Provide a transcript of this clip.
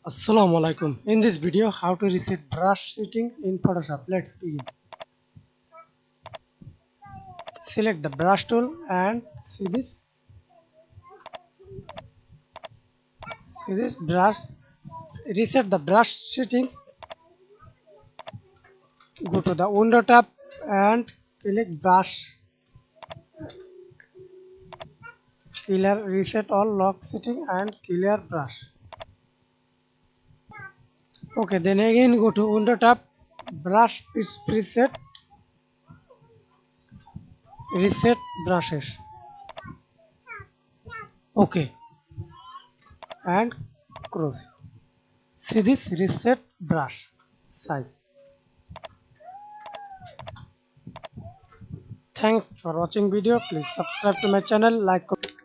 Assalamu Walaikum. In this video, how to reset brush setting in Photoshop. Let's begin. Select the brush tool and see this brush. Reset the brush settings. Go to the window tab and click brush. Clear reset all lock setting and clear brush. Okay, then again go to window tab, brush preset, reset brushes. Okay, and close it. See this reset brush size. Thanks for watching video. Please subscribe to my channel, like, comment.